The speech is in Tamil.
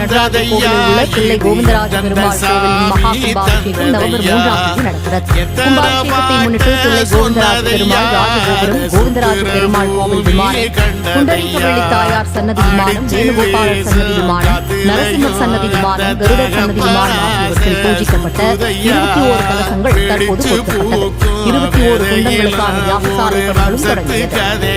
நடராஜர் கோவிலில் உள்ள தில்லை கோவிந்தராஜ பெருமாள் கோவிலின் மகா கும்பாபிஷேகம் நவம்பர் 3ஆம் தேதி நடக்கிறது. கும்பாபிஷேகத்தை முன்னிட்டு தில்லை கோவிந்தராஜ பெருமாள் ராஜகோபுரம், கோவிந்தராஜ பெருமாள் கோவில் விமானம், குண்டலிகவள்ளி தாயார் சன்னதி விமானம், வேணுகோபாலர் சன்னதி விமானம், நரசிம்மர் சன்னதி விமானம், கருடர் சன்னதி விமானம் ஆகியவற்றில் பூஜிக்கப்பட்ட 21 கலசங்கள் தற்போது பொருத்தப்பட்டது. 21 குண்டங்களுக்கான யாகசாலை பணிகளும் தொடங்கியது.